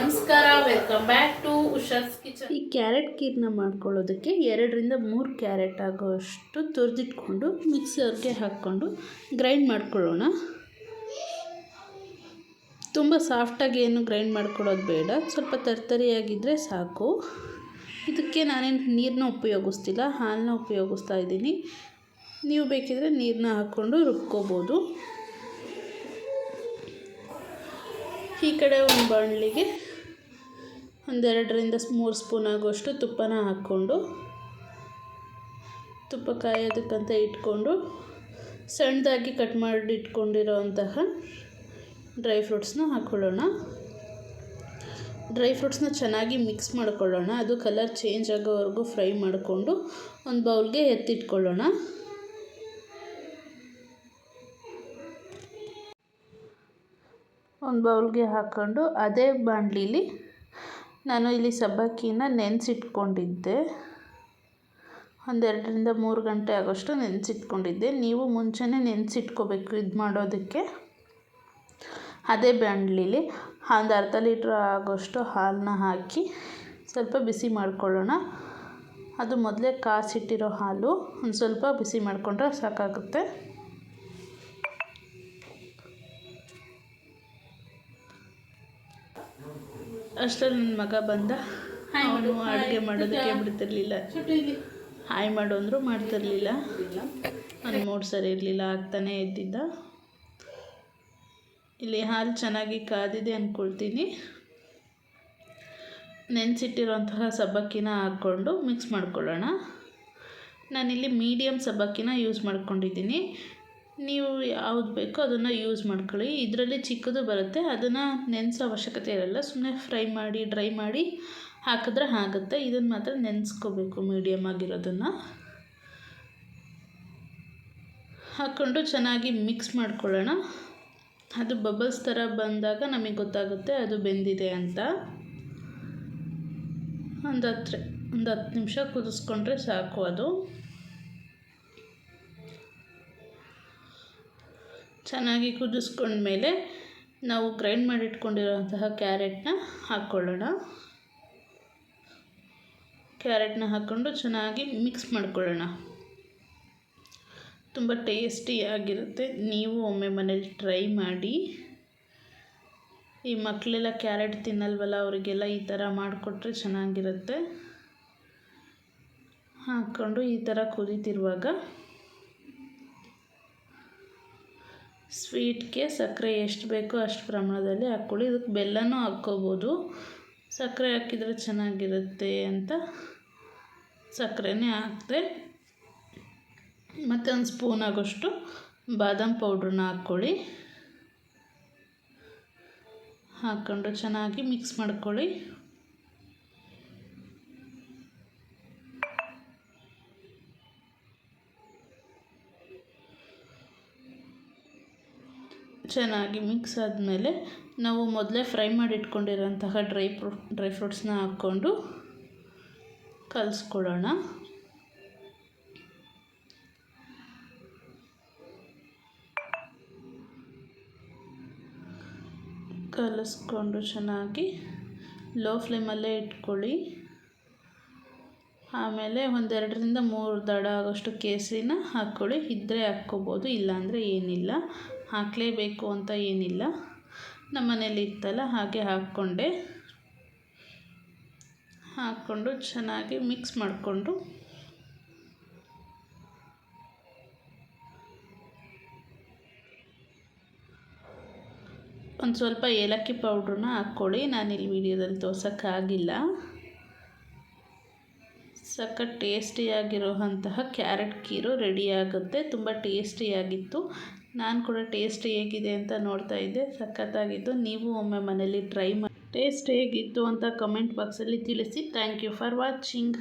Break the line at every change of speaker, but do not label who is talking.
ನಮಸ್ಕಾರ, welcome back to Usha's kitchen.
ಈ carrot ಕೀರ್ನ ಮಾಡ್ಕೊಳ್ಳೋದಕ್ಕೆ 2 ರಿಂದ 3 ಕ್ಯಾರೆಟ್ ಆಗೋಷ್ಟು ತುರಿದಿಟ್ಕೊಂಡು ಮಿಕ್ಸರ್ಗೆ ಹಾಕ್ಕೊಂಡು ಗ್ರೈಂಡ್ ಮಾಡ್ಕೊಳ್ಳೋಣ. ತುಂಬ ಸಾಫ್ಟಾಗಿ ಏನು ಗ್ರೈಂಡ್ ಮಾಡ್ಕೊಳ್ಳೋದು ಬೇಡ, ಸ್ವಲ್ಪ ತರ್ತರಿಯಾಗಿದ್ದರೆ ಸಾಕು. ಇದಕ್ಕೆ ನಾನೇನು ನೀರನ್ನ ಉಪಯೋಗಿಸ್ತಿಲ್ಲ, ಹಾಲನ್ನ ಉಪಯೋಗಿಸ್ತಾ ಇದ್ದೀನಿ. ನೀವು ಬೇಕಿದ್ರೆ ನೀರನ್ನ ಹಾಕ್ಕೊಂಡು ರುಬ್ಕೋಬೋದು. ಈ ಕಡೆ ಒಂದು ಬಾಣಲಿಗೆ 2 ರಿಂದ 3 ಸ್ಪೂನ್ ಆಗೋಷ್ಟು ತುಪ್ಪನ ಹಾಕ್ಕೊಂಡು ತುಪ್ಪ ಕಾಯೋದಕ್ಕಂತ ಇಟ್ಕೊಂಡು ಸಣ್ಣದಾಗಿ ಕಟ್ ಮಾಡಿ ಇಟ್ಕೊಂಡಿರೋಂತಹ ಡ್ರೈ ಫ್ರೂಟ್ಸ್ನ ಹಾಕ್ಕೊಳ್ಳೋಣ. ಡ್ರೈ ಫ್ರೂಟ್ಸ್ನ ಚೆನ್ನಾಗಿ ಮಿಕ್ಸ್ ಮಾಡ್ಕೊಳ್ಳೋಣ. ಅದು ಕಲರ್ ಚೇಂಜ್ ಆಗೋವರೆಗೂ ಫ್ರೈ ಮಾಡಿಕೊಂಡು ಒಂದು ಬೌಲ್ಗೆ ಎತ್ತಿಟ್ಕೊಳ್ಳೋಣ. ಒಂದು ಬೌಲ್ಗೆ ಹಾಕ್ಕೊಂಡು ಅದೇ ಬಾಣಲಿಲಿ ನಾನು ಇಲ್ಲಿ ಸಬ್ಬಕ್ಕಿನ ನೆನೆಸಿಟ್ಕೊಂಡಿದ್ದೆ. 2 ರಿಂದ 3 ಗಂಟೆ ಆಗೋಷ್ಟು ನೆನೆಸಿಟ್ಕೊಂಡಿದ್ದೆ. ನೀವು ಮುಂಚೆನೇ ನೆನೆಸಿಟ್ಕೋಬೇಕು ಇದು ಮಾಡೋದಕ್ಕೆ. ಅದೇ ಬಾಣಲಿಲಿ ಒಂದು ಅರ್ಧ ಲೀಟ್ರ್ ಆಗೋಷ್ಟು ಹಾಲನ್ನ ಹಾಕಿ ಸ್ವಲ್ಪ ಬಿಸಿ ಮಾಡ್ಕೊಳ್ಳೋಣ. ಅದು ಮೊದಲೇ ಕಾಸಿಟ್ಟಿರೋ ಹಾಲು, ಒಂದು ಸ್ವಲ್ಪ ಬಿಸಿ ಮಾಡಿಕೊಂಡ್ರೆ ಸಾಕಾಗುತ್ತೆ. ಅಷ್ಟರಲ್ಲಿ ನನ್ನ ಮಗ ಬಂದ. ಅವನು ಅಡುಗೆ ಮಾಡೋದಕ್ಕೆ ಬಿಡ್ತಿರ್ಲಿಲ್ಲ. ಹಾಯ್ ಮಾಡು ಅಂದರೂ ಮಾಡ್ತಿರ್ಲಿಲ್ಲ. ನನ್ನ ಮೂಡ್ ಸರಿ ಇರಲಿಲ್ಲ, ಆಗ್ತಾನೆ ಇದ್ದಿದ್ದ. ಇಲ್ಲಿ ಹಾಲು ಚೆನ್ನಾಗಿ ಕಾದಿದೆ ಅಂದ್ಕೊಳ್ತೀನಿ. ನೆನೆಸಿಟ್ಟಿರೋಂತಹ ಸಬ್ಬಕ್ಕಿನ ಹಾಕ್ಕೊಂಡು ಮಿಕ್ಸ್ ಮಾಡ್ಕೊಳ್ಳೋಣ. ನಾನಿಲ್ಲಿ ಮೀಡಿಯಮ್ ಸಬ್ಬಕ್ಕಿನ ಯೂಸ್ ಮಾಡ್ಕೊಂಡಿದ್ದೀನಿ. ನೀವು ಯಾವುದು ಬೇಕೋ ಅದನ್ನು ಯೂಸ್ ಮಾಡ್ಕೊಳ್ಳಿ. ಇದರಲ್ಲಿ ಚಿಕ್ಕದು ಬರುತ್ತೆ, ಅದನ್ನು ನೆನೆಸೋ ಅವಶ್ಯಕತೆ ಇರಲ್ಲ. ಸುಮ್ಮನೆ ಫ್ರೈ ಮಾಡಿ ಡ್ರೈ ಮಾಡಿ ಹಾಕಿದ್ರೆ ಆಗುತ್ತೆ. ಇದನ್ನು ಮಾತ್ರ ನೆನೆಸ್ಕೋಬೇಕು, ಮೀಡಿಯಮ್ ಆಗಿರೋದನ್ನು ಹಾಕ್ಕೊಂಡು ಚೆನ್ನಾಗಿ ಮಿಕ್ಸ್ ಮಾಡ್ಕೊಳ್ಳೋಣ. ಅದು ಬಬಲ್ಸ್ ಥರ ಬಂದಾಗ ನಮಗೆ ಗೊತ್ತಾಗುತ್ತೆ ಅದು ಬೆಂದಿದೆ ಅಂತ. ಒಂದು 10 ನಿಮಿಷ ಕುದಿಸ್ಕೊಂಡ್ರೆ ಸಾಕು. ಅದು ಚೆನ್ನಾಗಿ ಕುದಿಸ್ಕೊಂಡ್ಮೇಲೆ ನಾವು ಗ್ರೈಂಡ್ ಮಾಡಿಟ್ಕೊಂಡಿರೋಂತಹ ಕ್ಯಾರೆಟ್ನ ಹಾಕ್ಕೊಳ್ಳೋಣ. ಕ್ಯಾರೆಟ್ನ ಹಾಕ್ಕೊಂಡು ಚೆನ್ನಾಗಿ ಮಿಕ್ಸ್ ಮಾಡ್ಕೊಳ್ಳೋಣ. ತುಂಬ ಟೇಸ್ಟಿಯಾಗಿರುತ್ತೆ. ನೀವು ಒಮ್ಮೆ ಮನೇಲಿ ಟ್ರೈ ಮಾಡಿ. ಈ ಮಕ್ಕಳೆಲ್ಲ ಕ್ಯಾರೆಟ್ ತಿನ್ನಲ್ವಲ್ಲ, ಅವರಿಗೆಲ್ಲ ಈ ಥರ ಮಾಡಿಕೊಟ್ರೆ ಚೆನ್ನಾಗಿರುತ್ತೆ. ಹಾಕ್ಕೊಂಡು ಈ ಥರ ಕುದೀತಿರುವಾಗ ಸ್ವೀಟ್ಗೆ ಸಕ್ಕರೆ ಎಷ್ಟು ಬೇಕೋ ಅಷ್ಟು ಪ್ರಮಾಣದಲ್ಲಿ ಹಾಕ್ಕೊಳ್ಳಿ. ಇದಕ್ಕೆ ಬೆಲ್ಲನೂ ಹಾಕ್ಕೋಬೋದು. ಸಕ್ಕರೆ ಹಾಕಿದರೆ ಚೆನ್ನಾಗಿರುತ್ತೆ ಅಂತ ಸಕ್ಕರೆನೇ ಹಾಕಿದೆ. ಮತ್ತು 1 ಸ್ಪೂನ್ ಆಗೋಷ್ಟು ಬಾದಾಮ್ ಪೌಡ್ರನ್ನ ಹಾಕ್ಕೊಳ್ಳಿ. ಹಾಕ್ಕೊಂಡು ಚೆನ್ನಾಗಿ ಮಿಕ್ಸ್ ಮಾಡ್ಕೊಳ್ಳಿ. ಚೆನ್ನಾಗಿ ಮಿಕ್ಸ್ ಆದಮೇಲೆ ನಾವು ಮೊದಲೇ ಫ್ರೈ ಮಾಡಿ ಇಟ್ಕೊಂಡಿರೋಂತಹ ಡ್ರೈ ಫ್ರೂಟ್ಸ್ನ ಹಾಕ್ಕೊಂಡು ಕಲಿಸ್ಕೊಳ್ಳೋಣ. ಕಲಿಸ್ಕೊಂಡು ಚೆನ್ನಾಗಿ ಲೋ ಫ್ಲೇಮಲ್ಲೇ ಇಟ್ಕೊಳ್ಳಿ. ಆಮೇಲೆ 1 ರಿಂದ 3 ದಡ ಆಗೋಷ್ಟು ಕೇಸರಿನ ಹಾಕ್ಕೊಳ್ಳಿ. ಇದ್ದರೆ ಹಾಕ್ಕೋಬೋದು, ಇಲ್ಲಾಂದರೆ ಏನಿಲ್ಲ. ಹಾಕಲೇಬೇಕು ಅಂತ ಏನಿಲ್ಲ. ನಮ್ಮ ಮನೇಲಿ ಇತ್ತಲ್ಲ ಹಾಗೆ ಹಾಕ್ಕೊಂಡು ಚೆನ್ನಾಗಿ ಮಿಕ್ಸ್ ಮಾಡಿಕೊಂಡು ಒಂದು ಸ್ವಲ್ಪ ಏಲಕ್ಕಿ ಪೌಡ್ರನ್ನ ಹಾಕ್ಕೊಳ್ಳಿ. ನಾನಿಲ್ಲಿ ವಿಡಿಯೋದಲ್ಲಿ ತೋರ್ಸೋಕ್ಕಾಗಿಲ್ಲ. ಸಖತ್ ಟೇಸ್ಟಿಯಾಗಿರುವಂತಹ ಕ್ಯಾರೆಟ್ ಕೀರು ರೆಡಿಯಾಗುತ್ತೆ. ತುಂಬ ಟೇಸ್ಟಿಯಾಗಿತ್ತು. ನಾನು ಕೂಡ ಟೇಸ್ಟ್ ಹೇಗಿದೆ ಅಂತ ನೋಡ್ತಾ ಇದ್ದೆ. ಸಖತ್ತಾಗಿತ್ತು. ನೀವು ಒಮ್ಮೆ ಮನೇಲಿ ಟ್ರೈ ಮಾಡಿ ಟೇಸ್ಟ್ ಹೇಗಿತ್ತು ಅಂತ ಕಮೆಂಟ್ ಬಾಕ್ಸಲ್ಲಿ ತಿಳಿಸಿ. Thank you for watching.